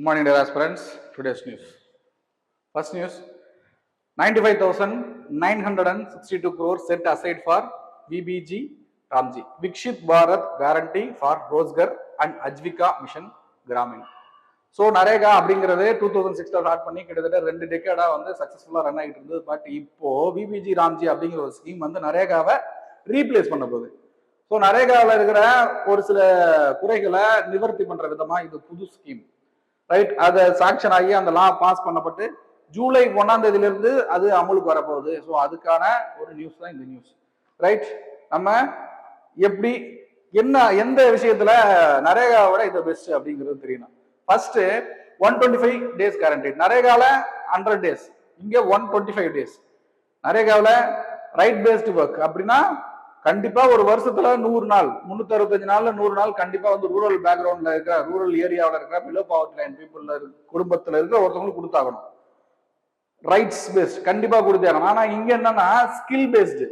Good morning, dear aspirants. Today's news. First news: 95,962 crores set aside for VBG Ramji Vikshit Bharat Guarantee for Rozgar and Ajivika Mission Gramin. So NREGA அப்படிங்கிறது 2006 start பண்ணி கிட்டத்தட்ட 2 டெக்கேடா வந்து சக்சஸ்ஃபுல்லா run ஆகிட்டு இருந்தது. But இப்போ VPG Ramji அப்படிங்கிற ஒரு ஸ்கீம் வந்து நரேகாவை ரீப்ளேஸ் பண்ண போகுது. ஸோ நரேகாவில் இருக்கிற ஒரு சில குறைகளை நிவர்த்தி பண்ற விதமா இது புது ஸ்கீம், ரைட்? அது சாங்ஷன் ஆகி அந்த லா பாஸ் பண்ணப்பட்டு ஜூலை 1ஆம் தேதியிலிருந்து அது அமலுக்கு வரப்போகுது. ஸோ அதுக்கான ஒரு நியூஸ் தான் இந்த நியூஸ், ரைட்? நம்ம எப்படி எந்த விஷயத்துல நரேகாவோட இது பெஸ்ட் அப்படிங்கிறது தெரியணும். First 125 days guarantee. நரேகால 100 days, இங்க 125 days. நரேகாவில் ரைட் பேஸ்டு ஒர்க் அப்படின்னா கண்டிப்பா ஒரு வருஷத்துல 100 நாள், 365 நாள்ல 100 நாள் கண்டிப்பா வந்து ரூரல் பேக்ரவுண்ட்ல இருக்கிற, ரூரல் ஏரியாவில் இருக்கிற பிலோ பவர்ட்டி லைன் பீப்புள்ல குடும்பத்துல இருக்கிற ஒருத்தவங்களுக்கு கொடுத்தாகணும். ரைட்ஸ் பேஸ்ட் கண்டிப்பா கொடுத்தாகணும். ஆனா இங்க என்னன்னா ஸ்கில் பேஸ்டு.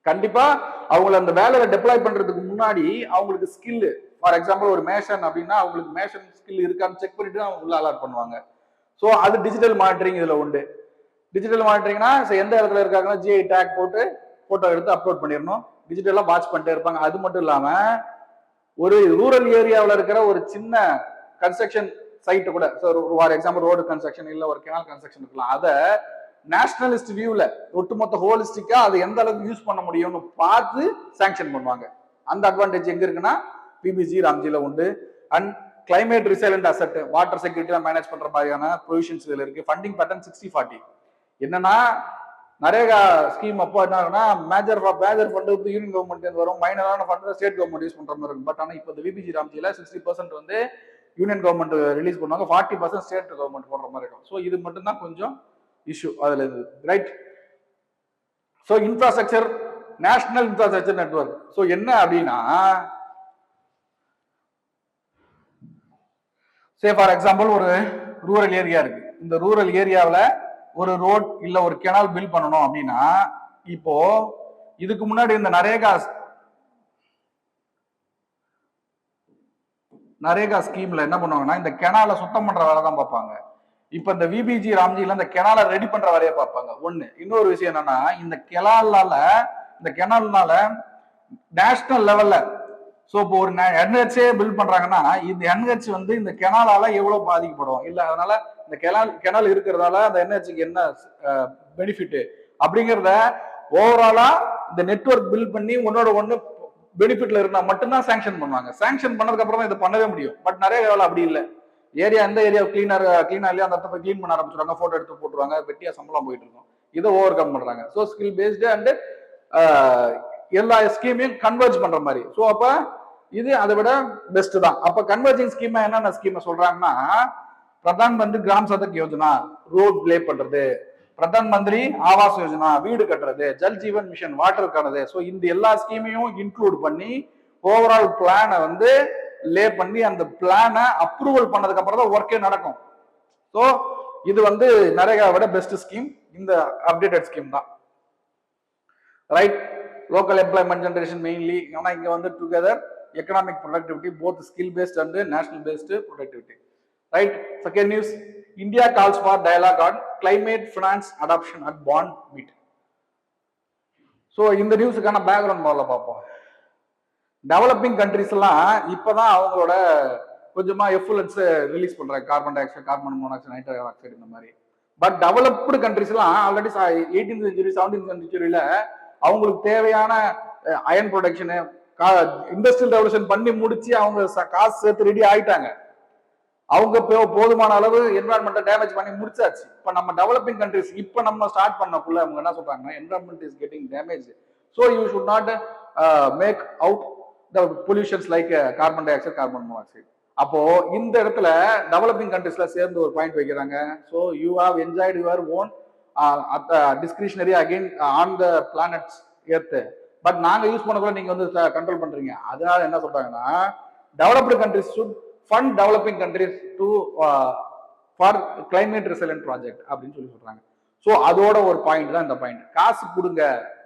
கண்டிப்பா அவங்களை அந்த வேலையில டெப்ளாய் பண்றதுக்கு முன்னாடி அவங்களுக்கு ஸ்கில், ஃபார் எக்ஸாம்பிள் ஒரு மேஷன் அப்படின்னா அவங்களுக்கு மேஷன் ஸ்கில் இருக்கான்னு செக் பண்ணிட்டு அவங்க உள்ள அலாட் பண்ணுவாங்க. ஸோ அது டிஜிட்டல் மானிட்டரிங் இதுல உண்டு. டிஜிட்டல் மானிட்டரிங்னா எந்த இடத்துல இருக்காங்கன்னா ஜிஐ டேக் போட்டு போட்டோ எடுத்து அப்லோட் பண்ணிடணும். டிஜிட்டலா வாட்ச் பண்ணிட்டே இருப்பாங்க. அது மட்டும் இல்லாம ஒரு ரூரல் ஏரியாவில் இருக்கிற ஒரு சின்ன கன்ஸ்ட்ரக்ஷன் சைட்டை கூட, ஃபார் எக்ஸாம்பிள் ரோடு கன்ஸ்ட்ரக்ஷன் இல்ல ஒரு கெனால் கன்ஸ்ட்ரக்ஷன் இருக்கலாம், அதை நேஷனலிஸ்ட் வியூல ஒட்டுமொத்த ஹோலிஸ்டிக்கா அதை எந்த அளவுக்கு யூஸ் பண்ண முடியும்னு பார்த்து சாங்ஷன் பண்ணுவாங்க. அந்த அட்வான்டேஜ் எங்க இருக்குன்னா பிபிஜி ராம்ஜில உண்டு. And climate resilient asset, water security manage பண்ற மாதிரியான ப்ரொவிஷன்ஸ் இதுல இருக்கு. Funding pattern 60-40. என்னன்னா நரேகா ஸ்கீம் அப்போ என்ன மேஜர் ஃபண்ட் வந்து யூனியன் கவர்மெண்ட் வரும், மைனரான ஃபண்ட் ஸ்டேட் கவர்மெண்ட் யூஸ் பண்ற மாதிரி இருக்கும். பட் ஆனா இப்போ விபிஜி ராம்ஜில 60% வந்து யூனியன் கவர்மெண்ட் ரிலீஸ் பண்ணுவாங்க, 40% ஸ்டேட் கவர்மெண்ட் போடுற மாதிரி இருக்கும். ஸோ இது மட்டும் தான் கொஞ்சம் இஷ்யூ அதுல இருந்து, right? So infrastructure, national infrastructure network. So என்ன அப்படின்னா, சே ஃபார் எக்ஸாம்பிள் ஒரு ரூரல் ஏரியா இருக்கு. இந்த ரூரல் ஏரியாவில் ஒரு ரோட் இல்ல ஒரு கெனால் பில்ட் பண்ணணும் அப்படின்னா, இப்போ இதுக்கு முன்னாடி இந்த நரேகா ஸ்கீம்ல என்ன பண்ணுவாங்கன்னா இந்த கெனால சுத்தம் பண்ற வேலை தான் பார்ப்பாங்க. இப்ப இந்த விபிஜி ராம்ஜில இந்த கெனால ரெடி பண்ற வேலையை பார்ப்பாங்க. ஒண்ணு. இன்னொரு விஷயம் என்னன்னா இந்த கெனால்னால நேஷனல் லெவல்ல, ஸோ இப்போ ஒரு என்ஹெச்ஏ பில்ட் பண்றாங்கன்னா இந்த என்ஹெச் வந்து இந்த கெனாலால எவ்வளவு பாதிக்கப்படும், இல்ல அதனால இந்த கெனால் இருக்கிறதால அந்த என்ஹெச்சுக்கு என்ன பெனிஃபிட் அப்படிங்கிறத ஓவராலா இந்த நெட்வொர்க் பில்ட் பண்ணி ஒன்னோட ஒண்ணு பெனிஃபிட்ல இருந்தா மட்டும்தான் சாங்ஷன் பண்ணுவாங்க. சாங்ஷன் பண்ணதுக்கு அப்புறம் தான் இதை பண்ணவே முடியும். பட் நிறைய வேலை அப்படி இல்லை. ஏரியா எந்த ஏரியா கிளீனா இல்லையா அந்த இடத்த கிளீன் பண்ண ஆரம்பிச்சுருவாங்க, போட்டோ எடுத்து போட்டுருவாங்க, வெட்டியா சம்பளம் போயிட்டு இருக்கும். இதை ஓவர் கம் பண்றாங்க. ஸோ ஸ்கில் பேஸ்டு அண்ட் எல்லா ஸ்கீமையும் கன்வெர்ஜ் பண்ற மாதிரி. ஸோ அப்ப இது அதை விட பெஸ்ட் தான். அப்ப கன்வெர்ஜிங் ஸ்கீமா என்னென்ன ஸ்கீமை சொல்றாங்கன்னா, பிரதான் மந்திரி கிராம் சதக் யோஜனா ரோட் லே பண்றது, பிரதான் மந்திரி ஆவாஸ் யோஜனா வீடு கட்டுறது, ஜல் ஜீவன் மிஷன் வாட்டருக்கானது. ஸோ இந்த எல்லா ஸ்கீமையும் இன்க்ளூட் பண்ணி ஓவரால் பிளானை வந்து லே பண்ணி அந்த பிளானை அப்ரூவல் பண்ணதுக்கு அப்புறம் தான் ஒர்க்கே நடக்கும். ஸோ இது வந்து நரேகாவோட பெஸ்ட் ஸ்கீம், இந்த அப்டேட்டட் ஸ்கீம் தான், right? Local employment generation mainly. ஆனா இங்க வந்து together economic productivity, both skill based and national based productivity, right? Second news: India calls for dialogue on climate finance adoption at Bonn meet. So இந்த நியூஸுக்கான background முதல்ல பார்ப்போம். Developing countries எல்லாம் இப்பதான் அவங்களோட கொஞ்சமா எஃப்ளூயன்ஸ் ரிலீஸ் பண்றாங்க, carbon dioxide, carbon monoxide, nitrogen oxide இந்த மாதிரி. பட் டெவலப்டு கண்ட்ரிஸ் எல்லாம் ஆல்ரெடி 18th century 17th centuryல அவங்களுக்கு தேவையான அயன் ப்ரொடக்ஷனு, இண்டஸ்ட்ரியல் ரெவல்யூஷன் பண்ணி முடிச்சு அவங்க காசு சேர்த்து ரெடி ஆயிட்டாங்க. அவங்க போதுமான அளவு என்விரான்மெண்ட்டை டேமேஜ் பண்ணி முடிச்சாச்சு. இப்ப நம்ம டெவலப்பிங் கண்ட்ரிஸ் இப்ப நம்ம ஸ்டார்ட் பண்ணக்குள்ள அவங்க என்ன சொல்றாங்கன்னா, environment is getting damage, so you should not make out the pollutions like carbon dioxide, carbon monoxide. அப்போ இந்த இடத்துல டெவலப்பிங் கண்ட்ரிஸ்ல சேர்ந்து ஒரு பாயிண்ட் வைக்கிறாங்க. So you have enjoyed your own discretionary again on the planets earth, but நாங்க use பண்ணக்குள்ள நீங்க வந்து கண்ட்ரோல் பண்றீங்க. அதனால என்ன சொல்றாங்கன்னா, developed countries should fund developing countries to for climate resilient project அப்படின்னு சொல்றாங்க. ஸோ அதோட ஒரு பாயிண்ட் தான் இந்த பாயிண்ட். காசு கொடுங்க,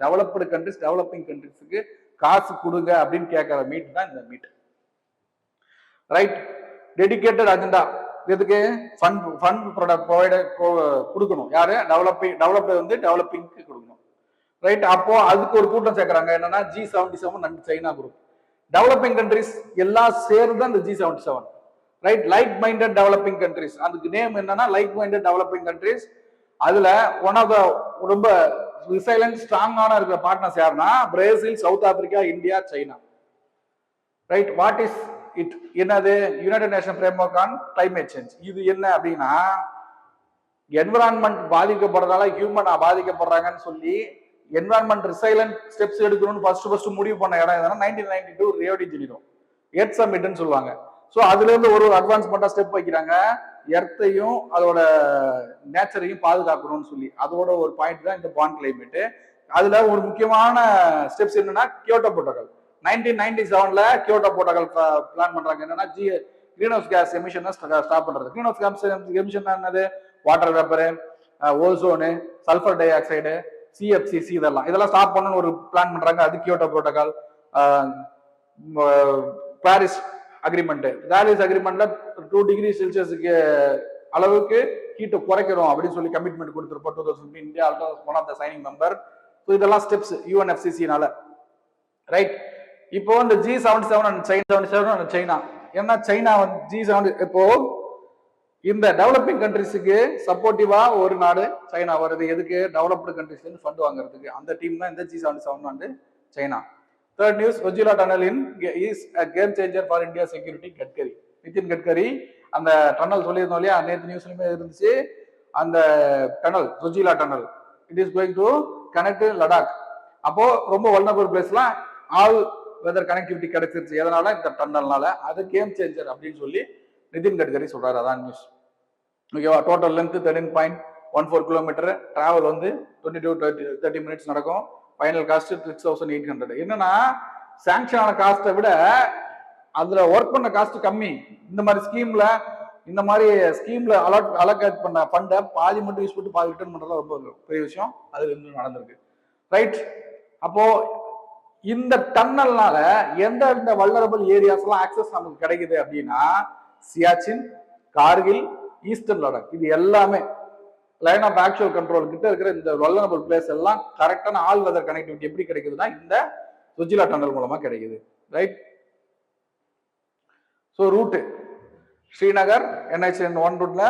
டெவலப்டு கண்ட்ரிஸ் டெவலப்பிங் கண்ட்ரிஸுக்கு காசு கொடுங்க அப்படின்னு கேட்கிற மீட் தான் இந்த மீட், ரைட்? டெடிகேட்டட் அஜெண்டா இதுக்கு ஃபண்ட் ப்ரொவைடர் கொடுக்கணும். யாரு? டெவலப்பர் வந்து டெவலப்பிங்க்கு கொடுக்கணும். ரைட். அப்போ அதுக்கு ஒரு கூட்டம் சேர்க்கறாங்க. என்னன்னா G77 and China group. Developing countries எல்லாம் சேர்ந்து அந்த G77. Right. Like minded developing countries. அதுக்கு நேம் என்னன்னா லைக் மைண்டட் டெவலப்பிங் கண்ட்ரிஸ். அதுல ஒன் ஆஃப் த ரொம்ப ரிசைலன்ட் ஸ்ட்ராங்கான இருக்கிற பார்ட்னர்ஸ் யாருன்னா Brazil, South Africa, India, China. Right. What is it? என்னது? United Nation framework on climate change. இது என்ன அப்படின்னா என்விரான்மெண்ட் பாதிக்கப்படுறதால ஹியூமன் பாதிக்கப்படுறாங்கன்னு சொல்லி என்விரான்மெண்ட் ரிசைலன்ட் ஸ்டெப்ஸ் எடுக்கணும்னு ஃபர்ஸ்ட் முடிவு பண்ண இடம் எதுனா 1992 ரியோ டி ஜெனிரோ எர்த் சம்மிட்னு சொல்லுவாங்க. ஸோ அதுல இருந்து ஒரு அட்வான்ஸ்மெண்டா ஸ்டெப் வைக்கிறாங்க. எர்த்தையும் அதோட நேச்சரையும் பாதுகாக்கணும்னு சொல்லி அதோட ஒரு பாயிண்ட் தான் இந்த பாண்ட் கிளைமேட். அதுல ஒரு முக்கியமான ஸ்டெப்ஸ் என்னன்னா கியோட்டோ புரோட்டோகால். 1997ல கியோட்டோ புரோட்டோகால் பிளான் பண்றாங்க. என்னன்னா green house gas emission stop பண்றது. கிரீன் ஹவுஸ் கேஸ் எமிஷன் என்னது? Water vapour, ozone, sulphur dioxide, CFCC இதெல்லாம் ஸ்டாப் பண்ணணும்னு ஒரு பிளான் பண்றாங்க. அது கியோட்டோ புரோட்டோகால். Paris agreement. பாரிஸ் அக்ரிமெண்ட்ல 2 டிகிரி செல்சியஸுக்கு அளவுக்கு ஹீட்டை குறைக்கிறோம் அப்படின்னு சொல்லி கமிட்மெண்ட் கொடுத்துருப்போம் 2015. India also one of the signing member. So இதெல்லாம் ஸ்டெப்ஸ் UNFCCனால. ரைட். இப்போ இந்த G77 அண்ட் சைனா. ஏன்னா சைனா வந்து G7 இப்போ இந்த டெவலப்பிங் கண்ட்ரிஸுக்கு சப்போர்ட்டிவா ஒரு நாடு சைனா வருது. எதுக்கு? டெவலப்டு கண்ட்ரிஸ்ல இருந்து ஃபண்ட் வாங்குறதுக்கு. அந்த டீம் தான் இந்த G77 and China. Third news, Zojila tunnel is a game changer for India security. Gadkari, Nitin Gadkari அந்த டனல் சொல்லியிருந்தோம் இல்லையா, நேற்று நியூஸ்லயுமே இருந்துச்சு. அந்த tunnel Zojila tunnel it is going to connect Ladakh. அப்போ ரொம்ப வல்னரபிள் பிளேஸ்லாம் ஆல் வெதர் கனெக்டிவிட்டி கிடைச்சிருச்சு. எதனால? இந்த டனல்னால. அது கேம் சேஞ்சர் அப்படின்னு சொல்லி நிதின் கட்கரி சொல்றாரு. அதான் நியூஸ். ஓகேவா? Total length 13.14 kilometre. டிராவல் வந்து 22 to 30 மினிட்ஸ் நடக்கும். Final cost 6800. என்னன்னா சாங்ஷன் ஆன காஸ்ட்டை விட அதுல ஒர்க் பண்ண காஸ்ட் கம்மி. இந்த மாதிரி ஸ்கீம்ல அலோகேட் பண்ண ஃபண்டை பாதி மட்டும் யூஸ் பண்ணி பாதி ரிட்டர்ன் பண்றதா ரொம்ப பெரிய விஷயம். அது இன்னும் நடந்திருக்கு. ரைட். அப்போ இந்த டன்னல்னால எந்த வல்னரபிள் ஏரியாஸ் எல்லாம் ஆக்சஸ் நமக்கு கிடைக்குது அப்படின்னா சியாச்சின், கார்கில், ஈஸ்டர்ன் லடாக், இது எல்லாமே லைன் ஆஃப் ஆக்சுவல் கண்ட்ரோல் கிட்ட இருக்கிற இந்த வல்னரபிள் பிளேஸ் எல்லாம் கரெக்டான ஆல் வெதர் கனெக்டிவிட்டி எப்படி கிடைக்குதுன்னா இந்த சுஜிலா டனல் மூலமா கிடைக்குது. Right. So root Srinagar NH1 ரூட்ல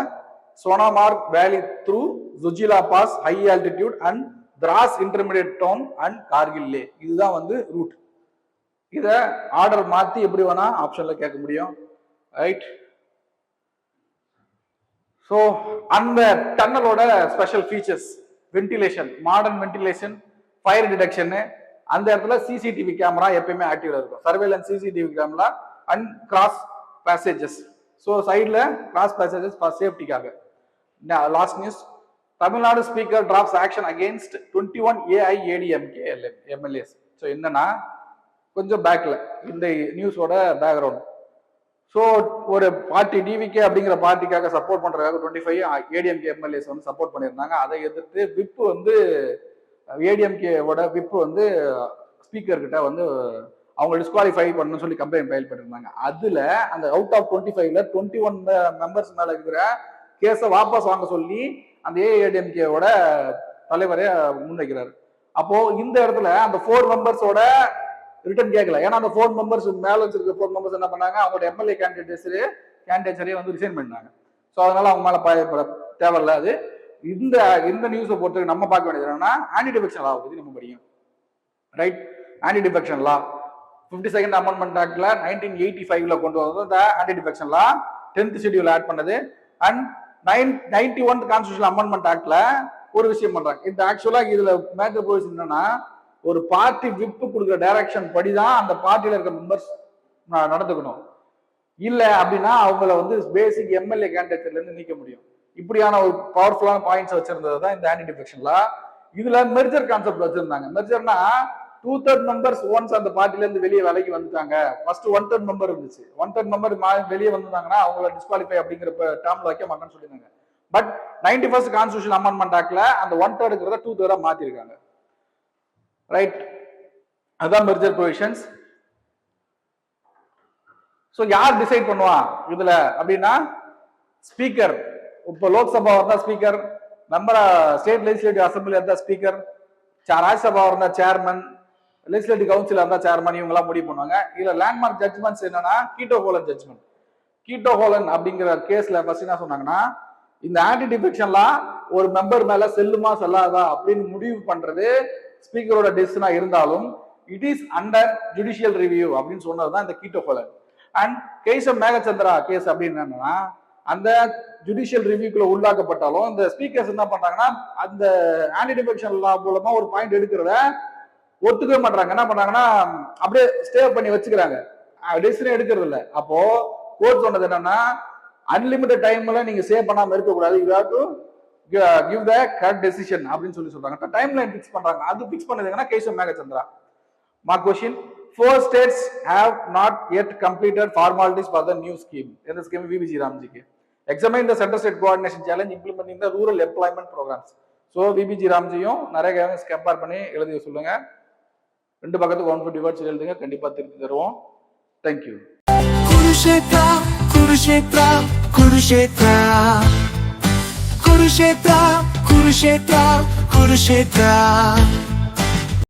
Sonamarg valley through Zojila pass, high altitude and Dras intermediate town and Kargil Leh. இதுதான் வந்து ரூட். இத ஆர்டர் மாத்தி எப்படி வேணா ஆப்ஷன்ல கேட்க முடியும். ரைட். ஸோ அந்த டன்னலோட special features ventilation, modern ventilation, fire detection. அந்த இடத்துல CCTV கேமரா எப்பயுமே ஆக்டிவ்ல இருக்கும். Surveillance CCTV camera and cross passages. So சைட்ல கிராஸ் பேசேஜஸ் ஃபார் சேஃப்டிக்காக. Last news, Tamil Nadu speaker drops action against 21 AIADMK MLAs. So என்னன்னா கொஞ்சம் பேக்ல இந்த நியூஸோட பேக்ரவுண்ட். ஸோ ஒரு பார்ட்டி DVK அப்படிங்கிற பார்ட்டிக்காக சப்போர்ட் பண்றதுக்காக 25 ADMK MLAs வந்து சப்போர்ட் பண்ணியிருந்தாங்க. அதை எதிர்த்து விப் வந்து ADMKவோட விப் வந்து ஸ்பீக்கர் கிட்ட வந்து அவங்க டிஸ்குவாலிஃபை பண்ணணும்னு சொல்லி கம்ப்ளைண்ட் ஃபைல் பண்ணிருந்தாங்க. அதுல அந்த அவுட் ஆஃப் 25ல 21 மெம்பர்ஸ் மேல இருக்கிற கேஸை வாபஸ் வாங்க சொல்லி அந்த AIADMKவோட தலைவரே முன்வைக்கிறாரு. அப்போ இந்த இடத்துல அந்த 4 மெம்பர்ஸோட ரிட்டர்ன் கேட்கல. ஏன்னா அந்த 4 மெம்பர்ஸ் மேல வச்சிருக்க 4 மெம்பர்ஸ் என்ன பண்ணாங்க, அவங்களோட MLA கேண்டிடேட்ஸரே வந்து ரிசைன் பண்ணாங்க. ஸோ அதனால அவங்க மேல தேவையில்ல. அது இந்த நியூஸை பொறுத்தவரைக்கும் நம்ம பார்க்க வேண்டியது என்னன்னா ஆன்டி டிஃபெக்ஷன் லா பத்தி நம்ம படிக்கும். Right. Anti defection law 52nd amendment ஆக்ட்ல 1985ல கொண்டு வந்தது இந்த anti defection law. 10th schedule add பண்ணது. அண்ட் 91th கான்ஸ்டிடியூஷனல் அமெண்ட்மெண்ட் ஆக்ட்ல ஒரு விஷயம் பண்றாங்க. இந்த ஆக்சுவலா இதுல மேட்டர் ப்ரொவிஷன் என்னன்னா ஒரு பார்ட்டி விப் கொடுக்குற டைரக்ஷன் படிதான் அந்த பார்ட்டியில இருக்க மெம்பர்ஸ் நடந்துக்கணும். இல்ல அப்படின்னா அவங்கள வந்து பேசிக் MLA கேண்டிடேட்ல இருந்து நீக்க முடியும். இப்படியான ஒரு பவர்ஃபுல்லான பாயிண்ட்ஸ் வச்சிருந்தது தான் இந்த ஆன்டி டிஃபெக்ஷன் லா. இதுல மெர்ஜர் கான்செப்ட் வச்சிருந்தாங்க. மெர்ஜர்னா 2/3 மெம்பர்ஸ் ஒன்ஸ் அந்த பார்ட்டில இருந்து வெளியே விலைக்கு வந்துட்டாங்க. ஃபர்ஸ்ட் 1/3 மெம்பர் இருந்துச்சு. 1/3 மெம்பர் வெளியே வந்தாங்கன்னா அவங்கள டிஸ்குவாலிஃபை அப்படிங்கிற டேர்ம்ல வைக்க மாட்டேன்னு சொல்லியிருந்தாங்க. பட் 91st கான்ஸ்டிடியூஷன் அமெண்ட்மெண்ட் ஆக்ட்ல அந்த 1/3 இருக்கிறத 2/3 மாத்திருக்காங்க. ரைட். அதான் மெர்ஜர் ப்ரொவிஷன்ஸ். ஸோ யார் டிசைட் பண்ணுவா இதுல அப்படின்னா ஸ்பீக்கர், இப்போ லோக்சபா இருந்தா speaker, member state legislative assembly இருந்தா ஸ்பீக்கர், ராஜ்யசபா இருந்தா சேர்மன், லெஜிஸ்லேட்டிவ் கவுன்சில் இருந்தா சேர்மன், இவங்க எல்லாம் முடிவு பண்ணுவாங்க. இதுல லேண்ட்மார்க் ஜட்ஜ்மெண்ட்ஸ் என்னன்னா கீட்டோ ஹோலன் ஜட்ஜ்மெண்ட். கீட்டோ ஹோலன் அப்படிங்கிற கேஸ்ல ஃபர்ஸ்ட் என்ன சொன்னாங்கன்னா, இந்த ஆன்டி டிஃபெக்ஷன்லாம் ஒரு மெம்பர் மேல செல்லுமா செல்லாதா அப்படின்னு முடிவு பண்றது ஸ்பீக்கரோட டெசிஷனா இருந்தாலும் it is under judicial review அப்படின்னு சொன்னதுதான் இந்த கீட்டோ ஹோலன். அண்ட் கேசம் மேகச்சந்திரா கேஸ் அப்படின்னு என்னன்னா, அந்த ஜுடிஷியல் ரிவ்யூக்குள்ள உள்ளாக்கப்பட்டாலும் இந்த ஸ்பீக்கர்ஸ் என்ன பண்றாங்கன்னா அந்த ஆன்டி டிஃபெக்ஷன் லா மூலமா ஒரு பாயிண்ட் எடுக்கிறத ஒத்துக்கவே மாட்டாங்க. என்ன பண்றாங்கன்னா அப்படியே ஸ்டே பண்ணி வச்சுக்கிறாங்க, டெசிஷன் எடுக்கிறது இல்லை. அப்போ கோர்ட் சொன்னது என்னன்னா, அன்லிமிட்டட் டைம்ல நீங்க சேவ் பண்ணாம இருக்கக்கூடாது, you have to give the correct decision அப்படின்னு சொல்லி சொல்றாங்க. டைம் லைன் பிக்ஸ் பண்றாங்க. அது fix பண்ணதுங்கன்னா Keshav மேகச்சந்திரா. My question: 4 states have not yet completed formalities for the new scheme. In the scheme, VBG Ramji ke examine the center state coordination challenge implementing the rural employment programs. So VBG Ramjiயும் நிறைய case compare பண்ணி எழுதி சொல்லுங்க. ரெண்டு பக்கத்துக்கு 150 words எழுதுங்க, கண்டிப்பா திருப்பி தருவோம். Thank you. Kurukshetra, Kurukshetra, Kurukshetra, Kurukshetra, Kurukshetra, Kurukshetra.